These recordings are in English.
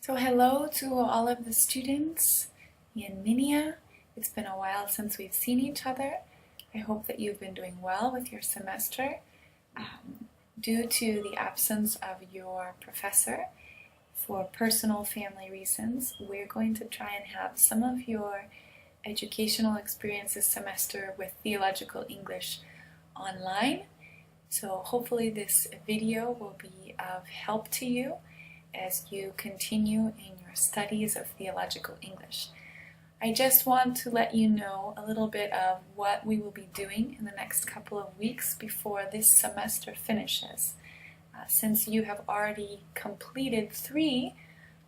So hello to all of the students in Minia. It's been a while since we've seen each other. I hope that you've been doing well with your semester. Due to the absence of your professor, for personal family reasons, we're going to try and have some of your educational experience this semester with Theological English online. So hopefully this video will be of help to you as you continue in your studies of Theological English. I just want to let you know a little bit of what we will be doing in the next couple of weeks before this semester finishes. Since you have already completed 3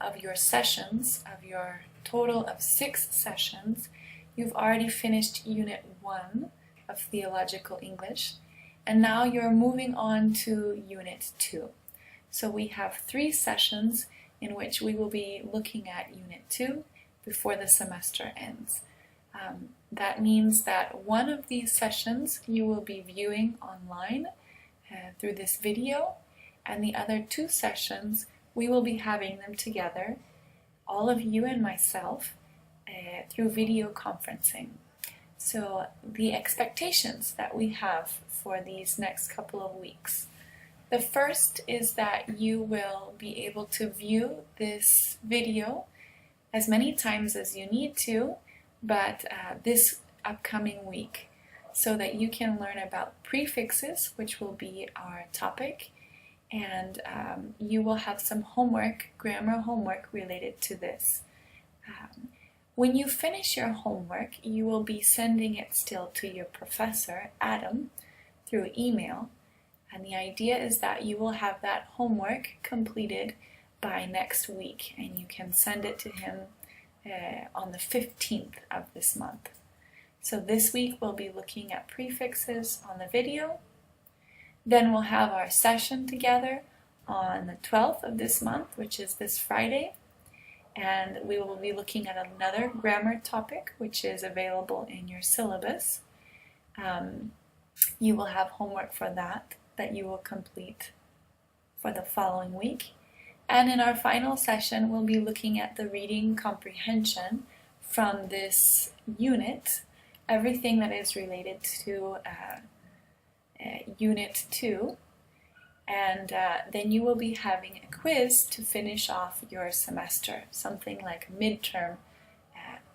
of your sessions, of your total of 6 sessions, you've already finished Unit 1 of Theological English, and now you're moving on to Unit 2. So we have 3 sessions in which we will be looking at Unit 2 before the semester ends. That means that one of these sessions you will be viewing online through this video, and the other 2 sessions we will be having them together, all of you and myself, through video conferencing. So the expectations that we have for these next couple of weeks. The first is that you will be able to view this video as many times as you need to, but this upcoming week, so that you can learn about prefixes, which will be our topic, and you will have some homework, grammar homework related to this. When you finish your homework, you will be sending it still to your professor, Adam, through email. And the idea is that you will have that homework completed by next week, and you can send it to him on the 15th of this month. So this week we'll be looking at prefixes on the video. Then we'll have our session together on the 12th of this month, which is this Friday. And we will be looking at another grammar topic, which is available in your syllabus. You will have homework for that you will complete for the following week. And in our final session, we'll be looking at the reading comprehension from this unit, everything that is related to Unit 2. And then you will be having a quiz to finish off your semester, something like a midterm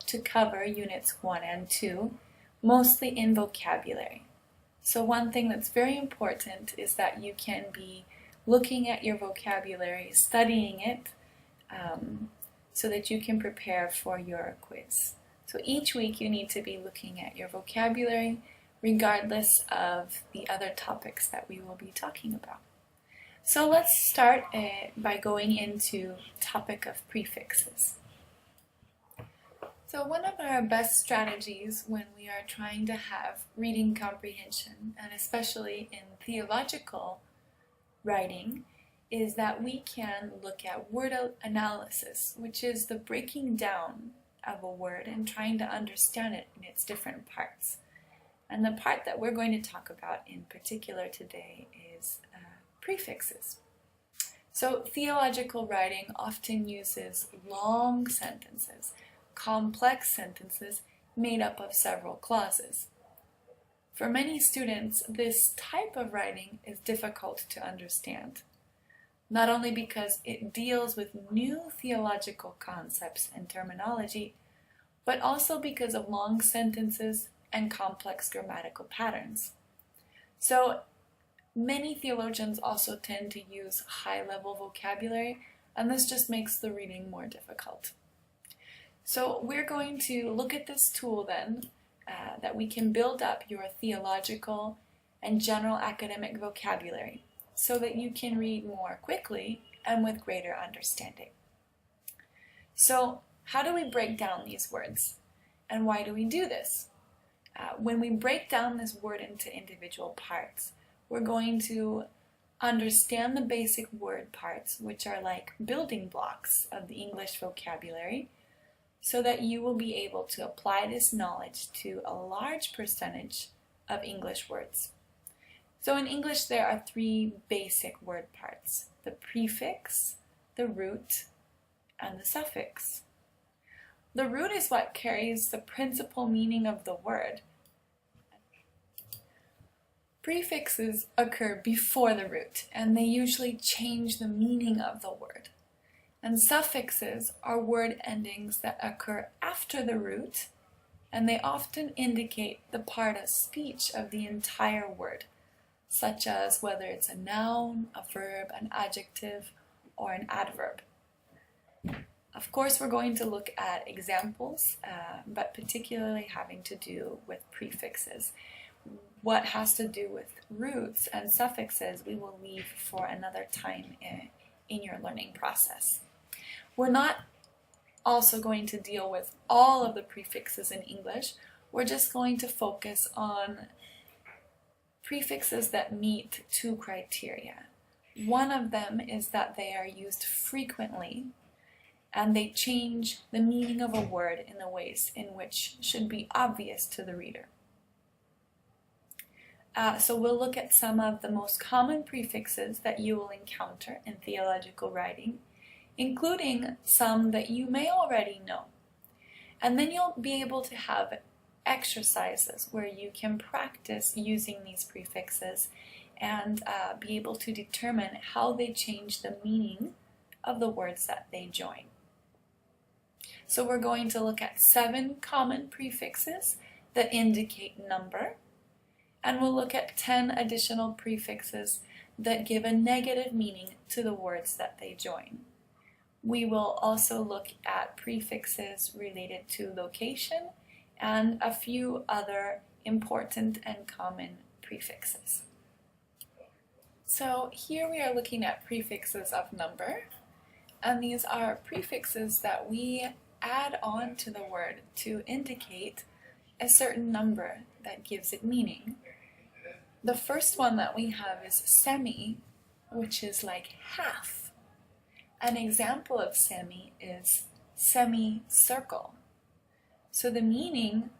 to cover Units 1 and 2, mostly in vocabulary. So one thing that's very important is that you can be looking at your vocabulary, studying it, so that you can prepare for your quiz. So each week you need to be looking at your vocabulary, regardless of the other topics that we will be talking about. So let's start by going into the topic of prefixes. So one of our best strategies when we are trying to have reading comprehension, and especially in theological writing, is that we can look at word analysis, which is the breaking down of a word and trying to understand it in its different parts. And the part that we're going to talk about in particular today is prefixes. So theological writing often uses long sentences, complex sentences made up of several clauses. For many students, this type of writing is difficult to understand, not only because it deals with new theological concepts and terminology, but also because of long sentences and complex grammatical patterns. So many theologians also tend to use high-level vocabulary, and this just makes the reading more difficult. So we're going to look at this tool then, that we can build up your theological and general academic vocabulary so that you can read more quickly and with greater understanding. So how do we break down these words, and why do we do this? When we break down this word into individual parts, we're going to understand the basic word parts, which are like building blocks of the English vocabulary, so that you will be able to apply this knowledge to a large percentage of English words. So in English there are 3 basic word parts: the prefix, the root, and the suffix. The root is what carries the principal meaning of the word. Prefixes occur before the root, and they usually change the meaning of the word. And suffixes are word endings that occur after the root, and they often indicate the part of speech of the entire word, such as whether it's a noun, a verb, an adjective, or an adverb. Of course, we're going to look at examples, but particularly having to do with prefixes. What has to do with roots and suffixes we will leave for another time in your learning process. We're not also going to deal with all of the prefixes in English. We're just going to focus on prefixes that meet two criteria. One of them is that they are used frequently and they change the meaning of a word in the ways in which should be obvious to the reader. So we'll look at some of the most common prefixes that you will encounter in theological writing, including some that you may already know. And then you'll be able to have exercises where you can practice using these prefixes and be able to determine how they change the meaning of the words that they join. So we're going to look at 7 common prefixes that indicate number, and we'll look at 10 additional prefixes that give a negative meaning to the words that they join. We will also look at prefixes related to location and a few other important and common prefixes. So here we are looking at prefixes of number, and these are prefixes that we add on to the word to indicate a certain number that gives it meaning. The first one that we have is semi, which is like half. An example of semi is semicircle. So the meaning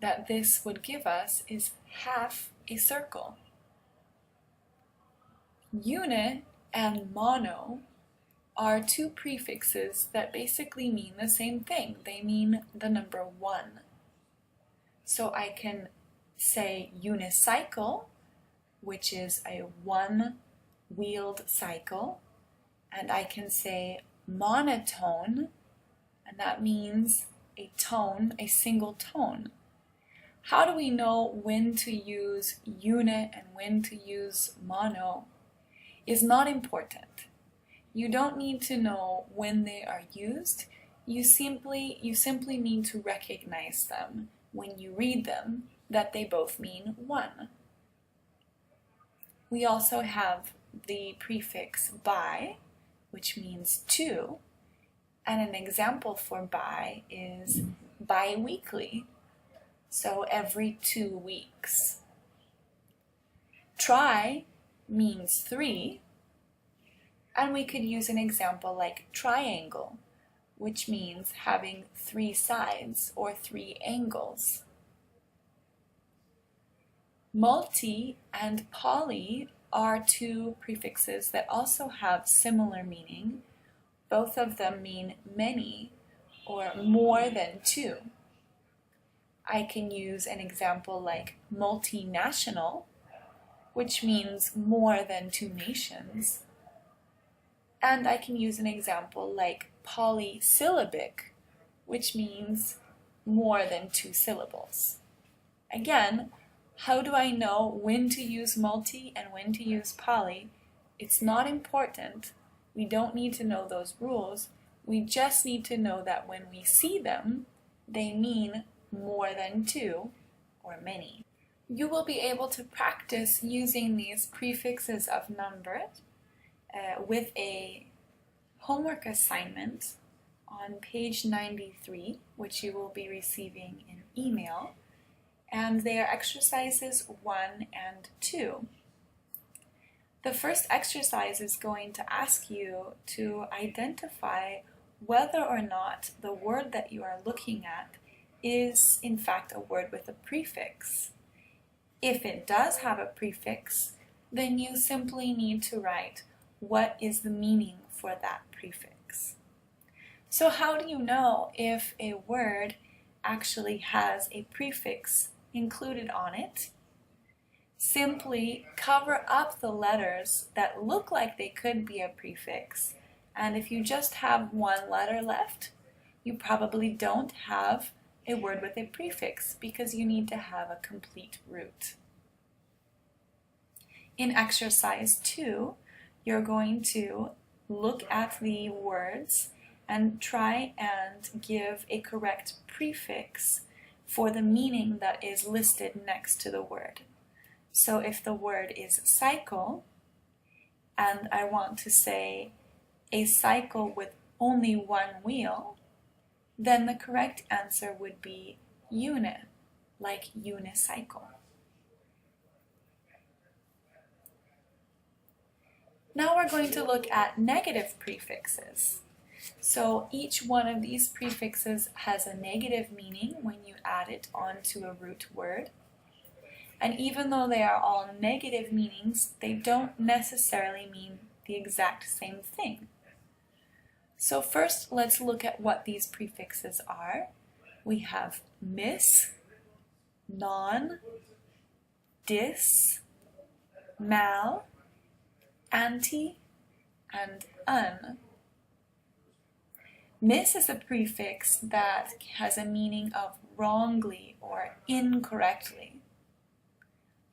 that this would give us is half a circle. Unit and mono are 2 prefixes that basically mean the same thing. They mean the number 1. So I can say unicycle, which is a 1-wheeled cycle, and I can say monotone, and that means a tone, a single tone. How do we know when to use unit and when to use mono is not important. You don't need to know when they are used. You simply need to recognize them when you read them, that they both mean 1. We also have the prefix bi, which means 2, and an example for bi is bi-weekly, so every 2 weeks. Tri means 3, and we could use an example like triangle, which means having 3 sides or 3 angles. Multi and poly are 2 prefixes that also have similar meaning. Both of them mean many or more than 2. I can use an example like multinational, which means more than 2 nations. And I can use an example like polysyllabic, which means more than 2 syllables. Again, how do I know when to use multi and when to use poly? It's not important. We don't need to know those rules. We just need to know that when we see them, they mean more than 2 or many. You will be able to practice using these prefixes of number with a homework assignment on page 93, which you will be receiving in email. And they are exercises 1 and 2. The first exercise is going to ask you to identify whether or not the word that you are looking at is in fact a word with a prefix. If it does have a prefix, then you simply need to write what is the meaning for that prefix. So how do you know if a word actually has a prefix included on it? Simply cover up the letters that look like they could be a prefix. And if you just have one letter left, you probably don't have a word with a prefix because you need to have a complete root. In exercise 2, you're going to look at the words and try and give a correct prefix for the meaning that is listed next to the word. So if the word is cycle, and I want to say a cycle with only one wheel, then the correct answer would be uni, like unicycle. Now we're going to look at negative prefixes. So each one of these prefixes has a negative meaning when you add it onto a root word. And even though they are all negative meanings, they don't necessarily mean the exact same thing. So first, let's look at what these prefixes are. We have mis, non, dis, mal, anti, and un. Mis is a prefix that has a meaning of wrongly or incorrectly.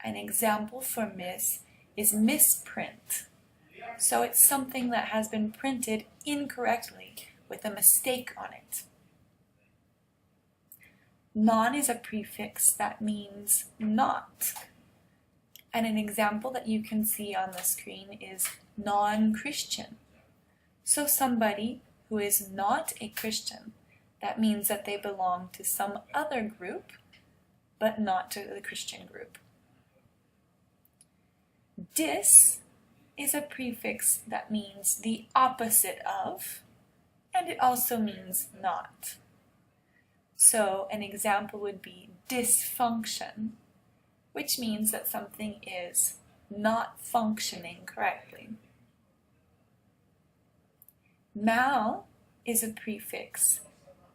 An example for mis is misprint. So it's something that has been printed incorrectly with a mistake on it. Non is a prefix that means not. And an example that you can see on the screen is non-Christian. So somebody who is not a Christian, that means that they belong to some other group, but not to the Christian group. Dis is a prefix that means the opposite of, and it also means not. So an example would be dysfunction, which means that something is not functioning correctly. Mal is a prefix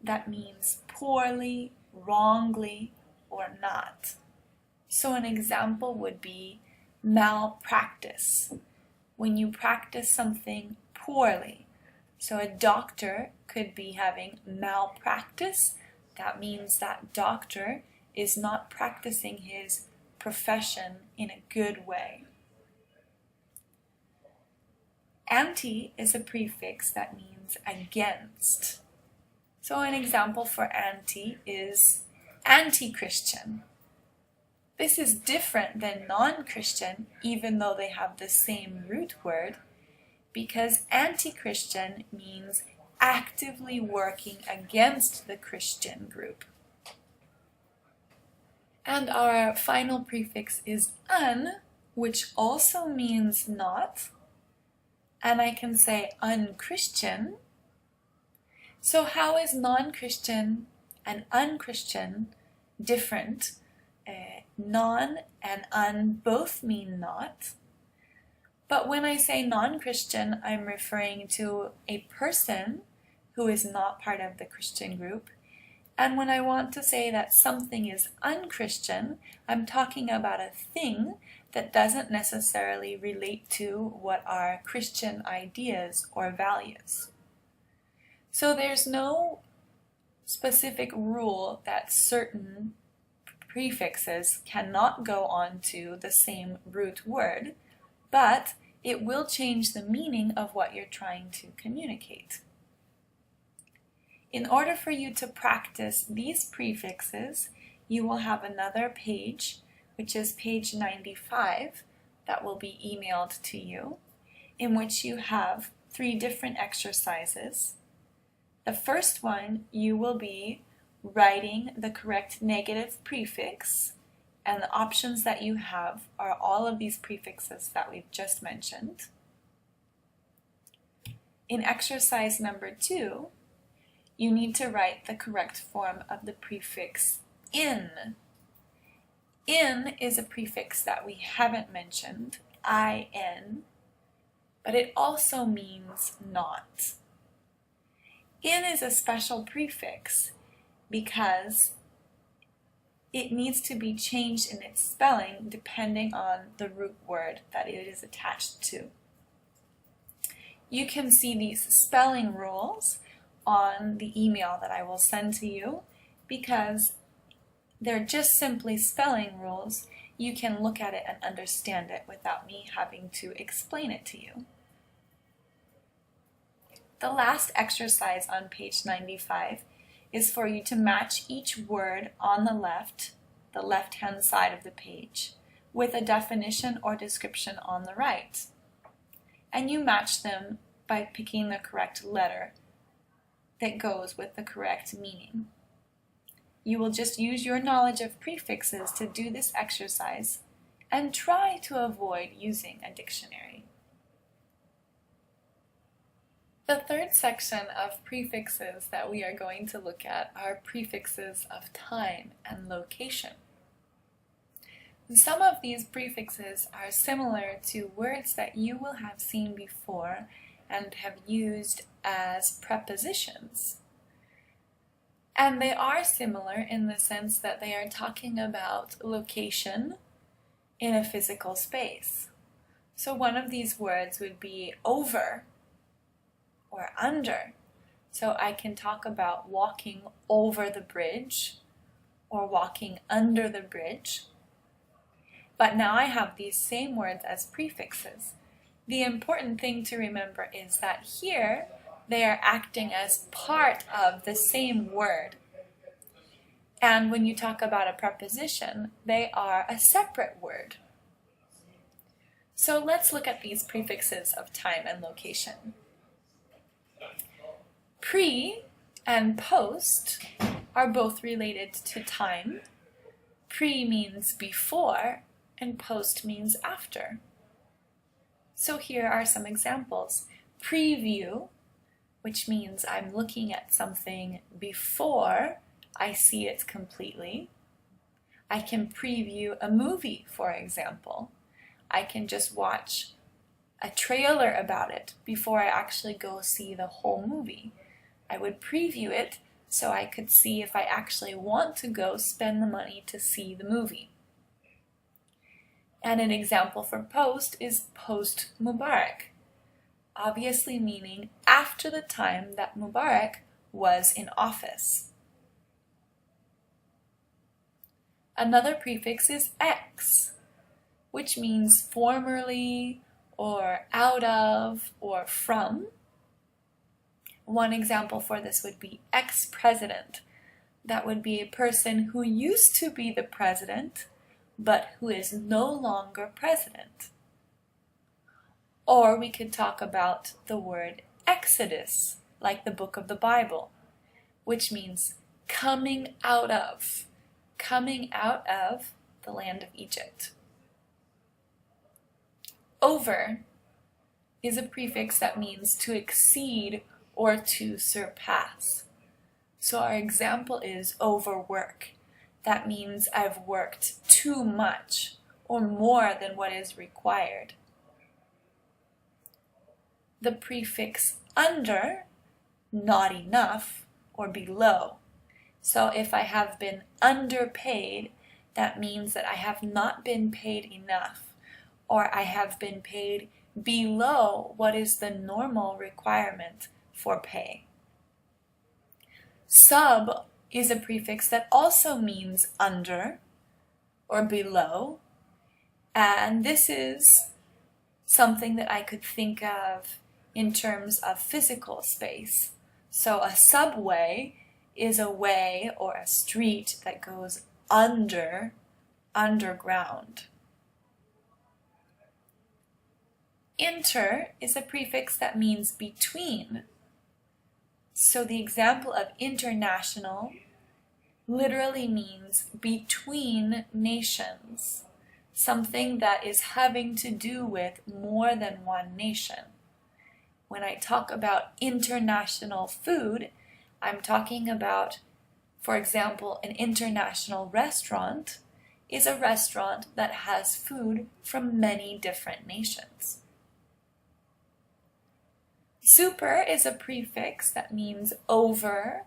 that means poorly, wrongly, or not. So an example would be malpractice, when you practice something poorly. So a doctor could be having malpractice. That means that doctor is not practicing his profession in a good way. Anti is a prefix that means against. So an example for anti is anti-Christian. This is different than non-Christian, even though they have the same root word, because anti-Christian means actively working against the Christian group. And our final prefix is un, which also means not. And I can say unchristian. So how is non-Christian and unchristian different? Non and un both mean not. But when I say non-Christian, I'm referring to a person who is not part of the Christian group. And when I want to say that something is unchristian, I'm talking about a thing that doesn't necessarily relate to what are Christian ideas or values. So there's no specific rule that certain prefixes cannot go on to the same root word, but it will change the meaning of what you're trying to communicate. In order for you to practice these prefixes, you will have another page, which is page 95, that will be emailed to you, in which you have 3 different exercises. The first one, you will be writing the correct negative prefix, and the options that you have are all of these prefixes that we've just mentioned. In exercise number 2, you need to write the correct form of the prefix in. In is a prefix that we haven't mentioned, in, but it also means not. In is a special prefix because it needs to be changed in its spelling depending on the root word that it is attached to. You can see these spelling rules on the email that I will send to you because they're just simply spelling rules. You can look at it and understand it without me having to explain it to you. The last exercise on page 95 is for you to match each word on the left-hand side of the page, with a definition or description on the right. And you match them by picking the correct letter that goes with the correct meaning. You will just use your knowledge of prefixes to do this exercise and try to avoid using a dictionary. The third section of prefixes that we are going to look at are prefixes of time and location. Some of these prefixes are similar to words that you will have seen before and have used as prepositions. And they are similar in the sense that they are talking about location in a physical space. So one of these words would be over or under. So I can talk about walking over the bridge or walking under the bridge. But now I have these same words as prefixes. The important thing to remember is that here they are acting as part of the same word. And when you talk about a preposition, they are a separate word. So let's look at these prefixes of time and location. Pre and post are both related to time. Pre means before and post means after. So here are some examples. Preview, which means I'm looking at something before I see it completely. I can preview a movie, for example. I can just watch a trailer about it before I actually go see the whole movie. I would preview it so I could see if I actually want to go spend the money to see the movie. And an example for post is post Mubarak, obviously meaning after the time that Mubarak was in office. Another prefix is ex, which means formerly or out of or from. One example for this would be ex-president. That would be a person who used to be the president, but who is no longer president. Or we could talk about the word Exodus, like the book of the Bible, which means coming out of the land of Egypt. Over is a prefix that means to exceed or to surpass. So our example is overwork. That means I've worked too much or more than what is required. The prefix under, not enough or below. So if I have been underpaid, that means that I have not been paid enough, or I have been paid below what is the normal requirement for pay. Sub is a prefix that also means under or below, and this is something that I could think of in terms of physical space. So a subway is a way or a street that goes underground. Inter is a prefix that means between. So the example of international literally means between nations, something that is having to do with more than one nation. When I talk about international food, I'm talking about, for example, an international restaurant is a restaurant that has food from many different nations. Super is a prefix that means over,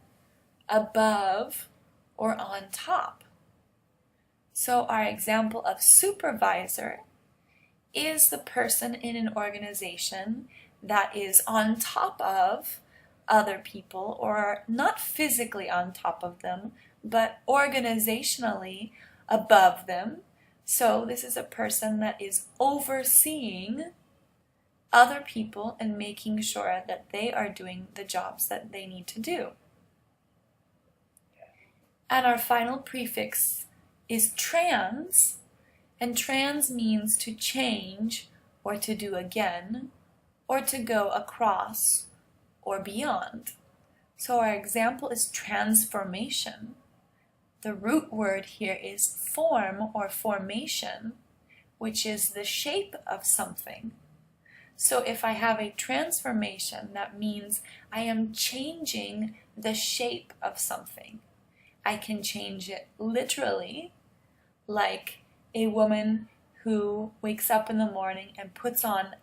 above, or on top. So our example of supervisor is the person in an organization that is on top of other people, or not physically on top of them, but organizationally above them. So this is a person that is overseeing other people and making sure that they are doing the jobs that they need to do. And our final prefix is trans, and trans means to change or to do again, or to go across or beyond. So our example is transformation. The root word here is form or formation, which is the shape of something. So if I have a transformation, that means I am changing the shape of something. I can change it literally, like a woman who wakes up in the morning and puts on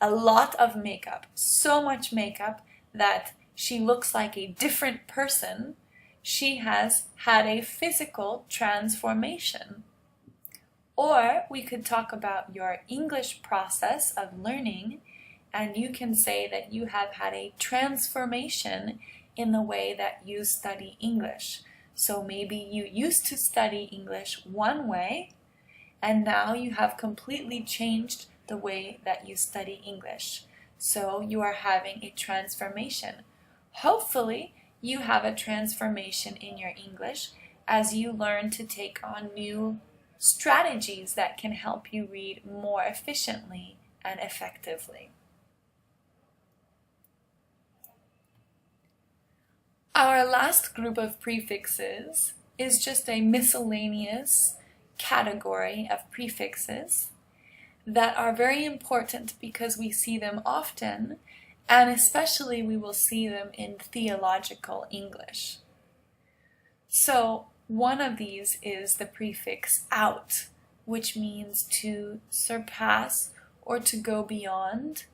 a lot of makeup, so much makeup that she looks like a different person. She has had a physical transformation. Or we could talk about your English process of learning, and you can say that you have had a transformation in the way that you study English. So maybe you used to study English one way, and now you have completely changed the way that you study English. So you are having a transformation. Hopefully, you have a transformation in your English as you learn to take on new strategies that can help you read more efficiently and effectively. Our last group of prefixes is just a miscellaneous category of prefixes that are very important because we see them often, and especially we will see them in theological English. So one of these is the prefix out, which means to surpass or to go beyond.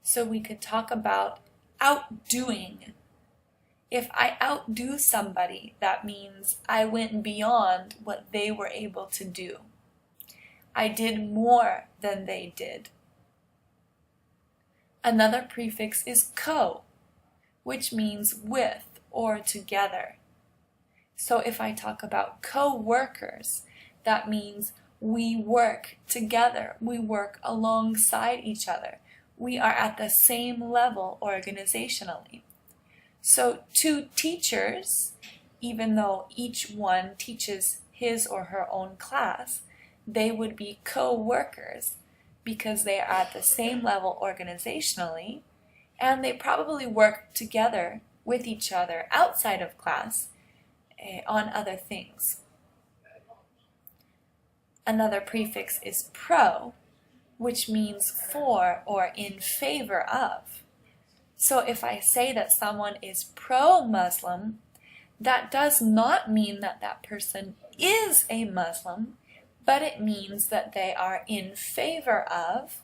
So we could talk about outdoing. If I outdo somebody, that means I went beyond what they were able to do. I did more than they did. Another prefix is co, which means with or together. So if I talk about co-workers, that means we work together, we work alongside each other. We are at the same level organizationally. So two teachers, even though each one teaches his or her own class, they would be co-workers because they are at the same level organizationally, and they probably work together with each other outside of class on other things. Another prefix is pro, which means for or in favor of. So if I say that someone is pro-Muslim, that does not mean that that person is a Muslim, but it means that they are in favor of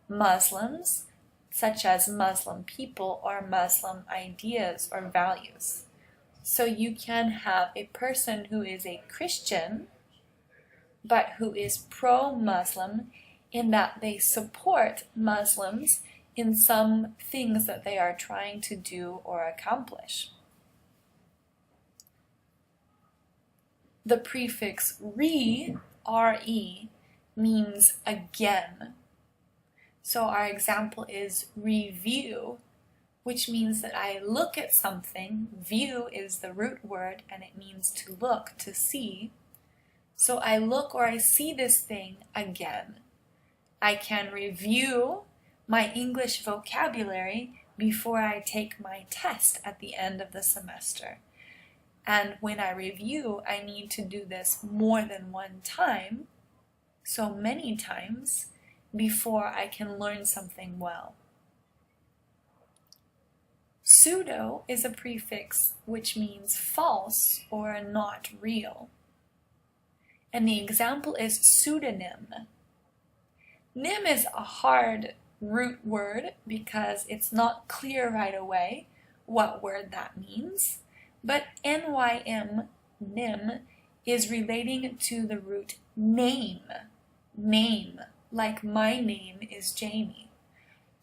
Muslims, such as Muslim people or Muslim ideas or values. So you can have a person who is a Christian, but who is pro-Muslim in that they support Muslims in some things that they are trying to do or accomplish. The prefix re, re, means again. So our example is review, which means that I look at something. View is the root word, and it means to look, to see. So I look or I see this thing again. I can review my English vocabulary before I take my test at the end of the semester. And when I review, I need to do this more than one time, so many times, before I can learn something well. Pseudo is a prefix which means false or not real. And the example is pseudonym. Nym is a hard root word because it's not clear right away what word that means, but NYM, nim, is relating to the root name, like my name is Jamie.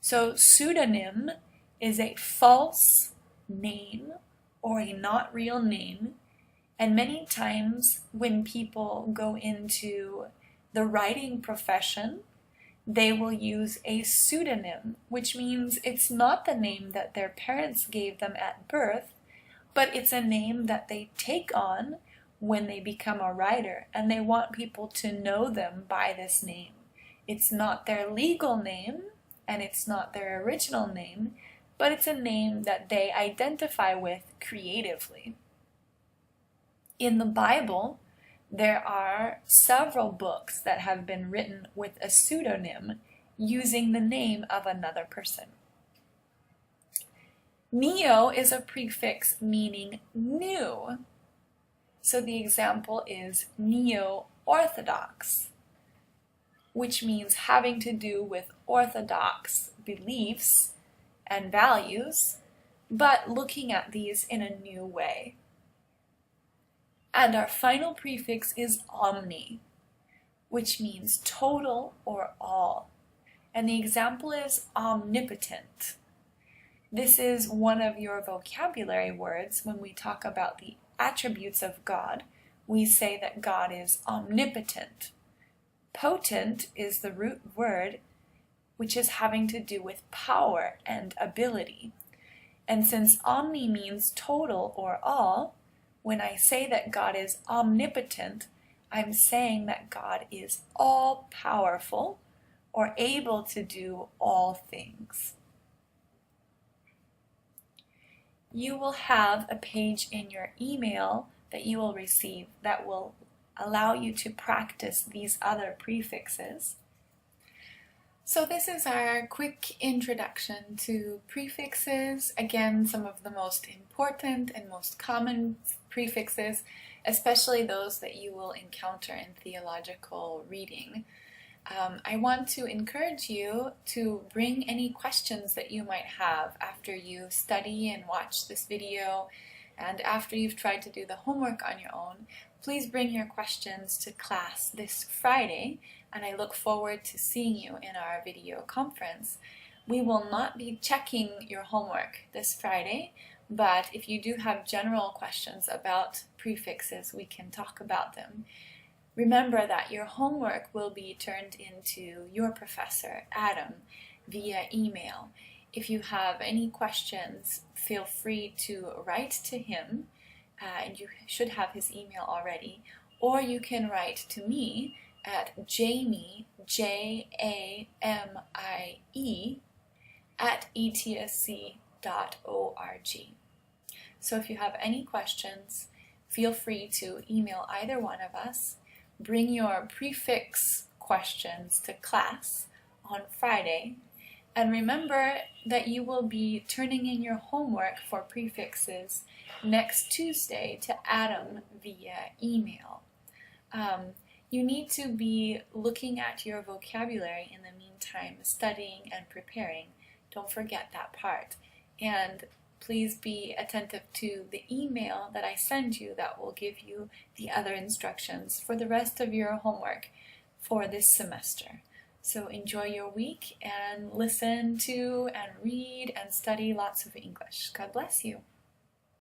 So pseudonym is a false name or a not real name, and many times when people go into the writing profession, they will use a pseudonym, which means it's not the name that their parents gave them at birth, but it's a name that they take on when they become a writer, and they want people to know them by this name. It's not their legal name, and it's not their original name, but it's a name that they identify with creatively. In the Bible, there are several books that have been written with a pseudonym using the name of another person. Neo is a prefix meaning new. So the example is neo-orthodox, which means having to do with orthodox beliefs and values, but looking at these in a new way. And our final prefix is omni, which means total or all. And the example is omnipotent. This is one of your vocabulary words when we talk about the attributes of God. We say that God is omnipotent. Potent is the root word, which is having to do with power and ability. And since omni means total or all, when I say that God is omnipotent, I'm saying that God is all-powerful or able to do all things. You will have a page in your email that you will receive that will allow you to practice these other prefixes. So this is our quick introduction to prefixes. Again, some of the most important and most common prefixes, especially those that you will encounter in theological reading. I want to encourage you to bring any questions that you might have after you study and watch this video, and after you've tried to do the homework on your own. Please bring your questions to class this Friday, and I look forward to seeing you in our video conference. We will not be checking your homework this Friday, but if you do have general questions about prefixes, we can talk about them. Remember that your homework will be turned into your professor, Adam, via email. If you have any questions, feel free to write to him, and you should have his email already, or you can write to me at Jamie, Jamie, @etsc.org. So if you have any questions, feel free to email either one of us. Bring your prefix questions to class on Friday, and remember that you will be turning in your homework for prefixes next Tuesday to Adam via email. You need to be looking at your vocabulary in the meantime, studying and preparing. Don't forget that part. And please be attentive to the email that I send you that will give you the other instructions for the rest of your homework for this semester. So enjoy your week and listen to and read and study lots of English. God bless you.